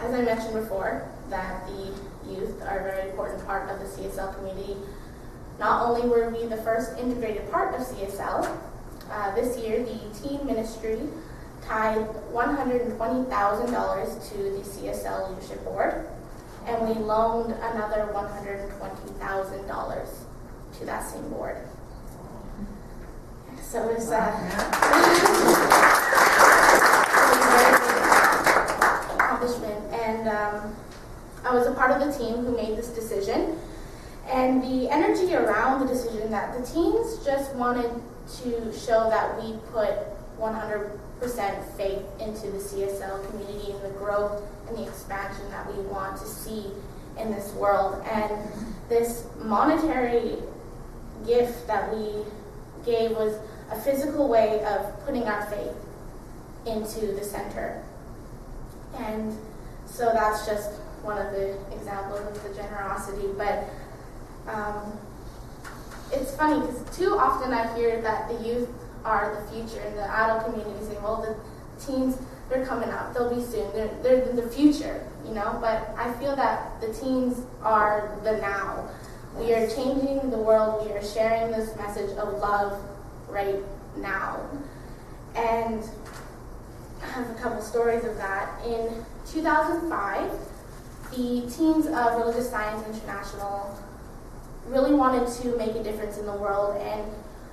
as I mentioned before, that the youth are a very important part of the CSL community. Not only were we the first integrated part of CSL, this year the teen ministry tied $120,000 to the CSL Leadership Board, and we loaned another $120,000 to that same board. So it was a very big accomplishment, and I was a part of the team who made this decision. And the energy around the decision, that the teens just wanted to show that we put 100% faith into the CSL community and the growth and the expansion that we want to see in this world. And this monetary gift that we gave was a physical way of putting our faith into the center. And so that's just one of the examples of the generosity. But it's funny because too often I hear that the youth are the future, and the adult community saying, well, the teens, they're coming up, they'll be soon, they're the future, you know. But I feel that the teens are the now. We are changing the world, we are sharing this message of love right now. And I have a couple stories of that. In 2005, the teens of Religious Science International really wanted to make a difference in the world and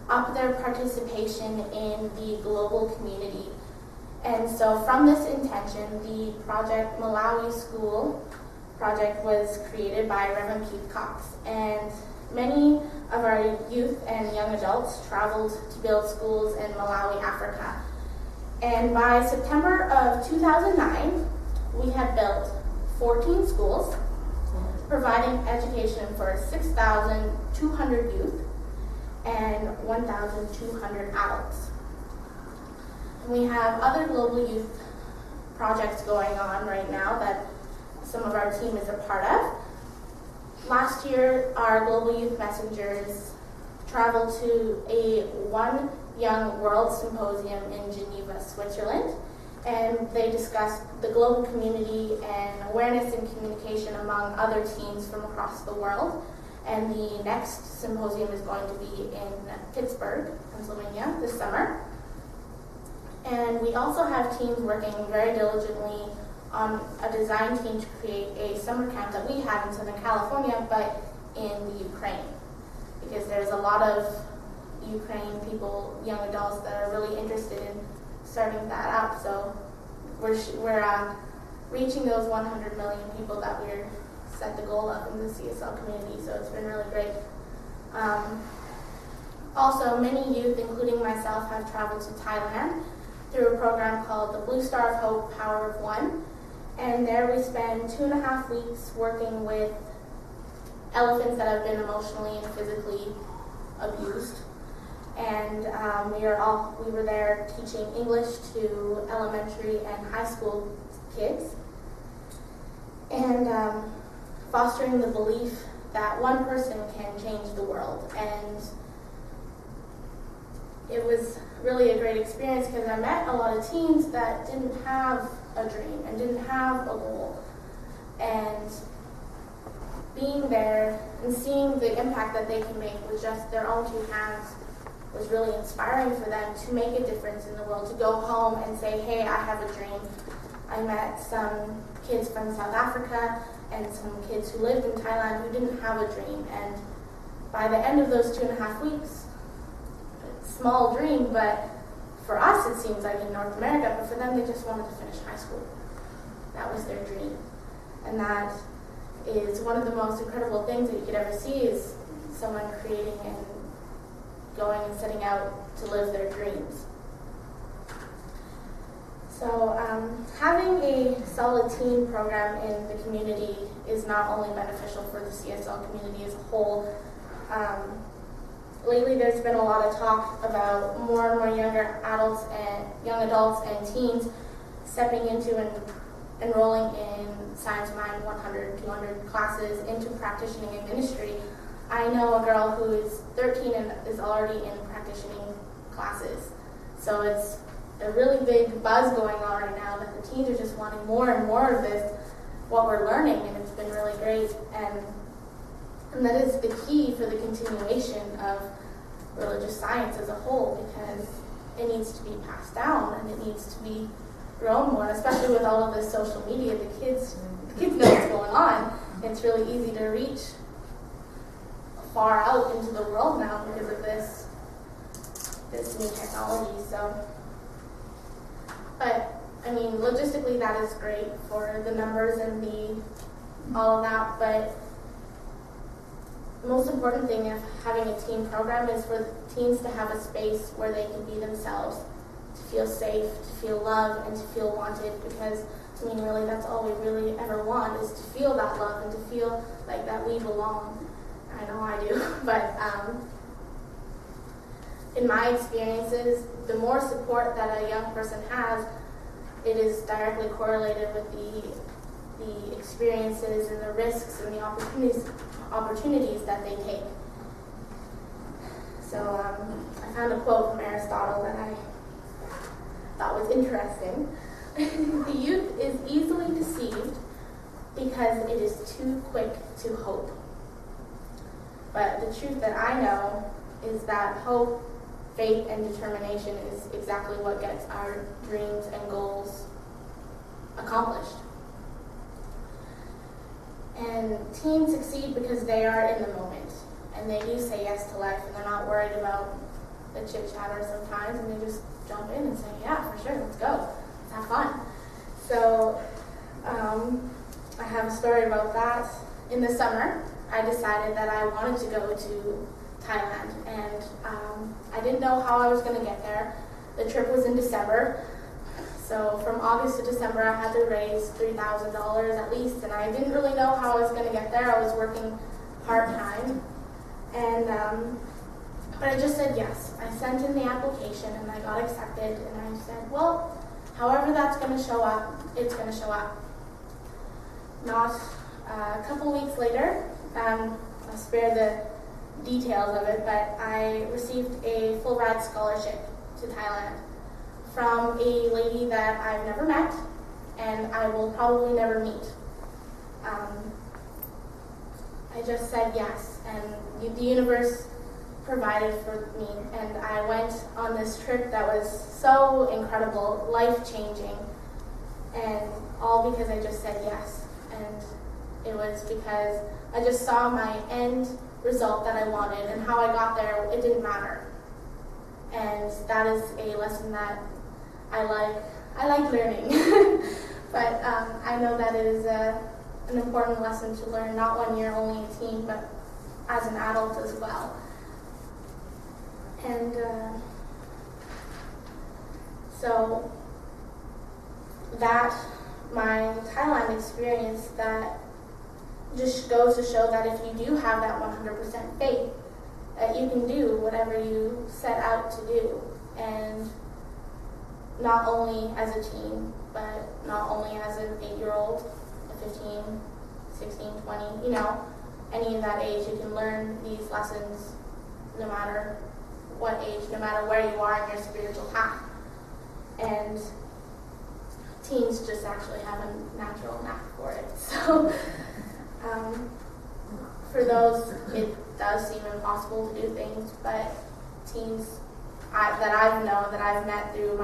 up their participation in the global community. And so from this intention, the Project Malawi School project was created by Reverend Keith Cox. And many of our youth and young adults traveled to build schools in Malawi, Africa. And by September of 2009, we had built 14 schools, providing education for 6,200 youth and 1,200 adults. And we have other global youth projects going on right now that some of our team is a part of. Last year, our global youth messengers traveled to a One Young World Symposium in Geneva, Switzerland, and they discussed the global community and awareness and communication among other teens from across the world. And the next symposium is going to be in Pittsburgh, Pennsylvania this summer. And we also have teams working very diligently on a design team to create a summer camp that we have in Southern California, but in the Ukraine. Because there's a lot of Ukraine people, young adults, that are really interested in starting that up. So we're reaching those 100 million people that we're set the goal of in the CSL community. So it's been really great. Also, many youth, including myself, have traveled to Thailand through a program called the Blue Star of Hope Power of One. And there we spend 2.5 weeks working with elephants that have been emotionally and physically abused. And we were there teaching English to elementary and high school kids, and fostering the belief that one person can change the world. And it was really a great experience because I met a lot of teens that didn't have a dream and didn't have a goal. And being there and seeing the impact that they can make with just their own two hands was really inspiring for them to make a difference in the world, to go home and say, hey, I have a dream. I met some kids from South Africa and some kids who lived in Thailand who didn't have a dream. And by the end of those 2.5 weeks, small dream, but for us it seems like in North America, but for them they just wanted to finish high school. That was their dream. And that is one of the most incredible things that you could ever see, is someone creating and going and setting out to live their dreams. So having a solid teen program in the community is not only beneficial for the CSL community as a whole. Lately there's been a lot of talk about more and more young adults and teens stepping into and enrolling in Science Mind 100, 200 classes into practicing in ministry. I know a girl who is 13 and is already in practicing classes. So it's a really big buzz going on right now that the teens are just wanting more and more of this. what we're learning, and it's been really great. And that is the key for the continuation of religious science as a whole, because it needs to be passed down and it needs to be grown more, especially with all of this social media. The kids know what's going on. It's really easy to reach far out into the world now because of this new technology. So, but I mean, logistically that is great for the numbers and all of that, but the most important thing of having a teen program is for teens to have a space where they can be themselves, to feel safe, to feel loved, and to feel wanted, because, I mean, really, that's all we really ever want, is to feel that love and to feel like that we belong. I know I do, but in my experiences, the more support that a young person has, it is directly correlated with the experiences and the risks and the opportunities that they take. So I found a quote from Aristotle that I thought was interesting. The youth is easily deceived because it is too quick to hope. But the truth that I know is that hope, faith, and determination is exactly what gets our dreams and goals accomplished. And teens succeed because they are in the moment, and they do say yes to life, and they're not worried about the chit-chatter sometimes, and they just jump in and say, yeah, for sure, let's go, let's have fun. So I have a story about that. In the summer, I decided that I wanted to go to Thailand, and I didn't know how I was going to get there. The trip was in December. So from August to December, I had to raise $3,000 at least, and I didn't really know how I was going to get there. I was working part-time, and but I just said yes. I sent in the application, and I got accepted, and I said, well, however that's going to show up, it's going to show up. Not a couple weeks later, I'll spare the details of it, but I received a full-ride scholarship to Thailand from a lady that I've never met, and I will probably never meet. I just said yes, and the universe provided for me, and I went on this trip that was so incredible, life-changing, and all because I just said yes. And it was because I just saw my end result that I wanted, and how I got there, it didn't matter. And that is a lesson that I like learning. But I know that it is an important lesson to learn, not when you're only a teen, but as an adult as well. And so that, my Thailand experience, that just goes to show that if you do have that 100% faith, that you can do whatever you set out to do. And not only as a teen, but not only as an 8-year-old, a 15, 16, 20, any of that age, you can learn these lessons no matter what age, no matter where you are in your spiritual path. And teens just actually have a natural knack for it. So for those, it does seem impossible to do things, but teens that I've known, that I've met through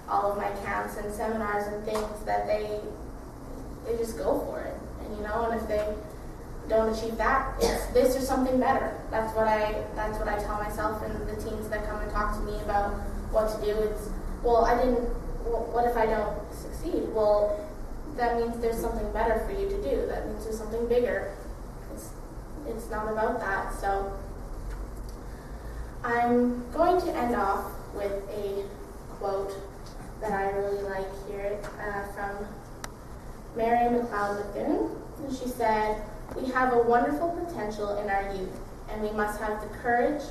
all of my camps and seminars and things, that they just go for it. And if they don't achieve that, it's this or something better. That's what I tell myself, and the teens that come and talk to me about what to do. It's, what if I don't succeed? Well, that means there's something better for you to do. That means there's something bigger. It's not about that. So I'm going to end off with a quote that I really like here from Mary McLeod Bethune. And she said, "We have a wonderful potential in our youth, and we must have the courage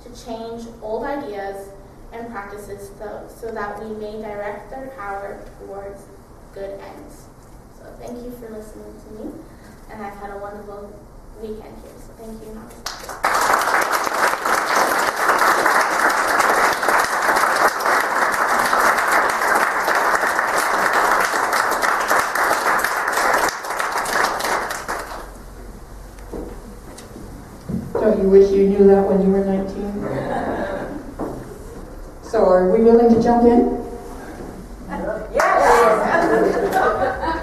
to change old ideas and practices so that we may direct their power towards good ends." So thank you for listening to me, and I've had a wonderful weekend here, so thank you. Don't you wish you knew that when you were 19? So are we willing to jump in? Yes!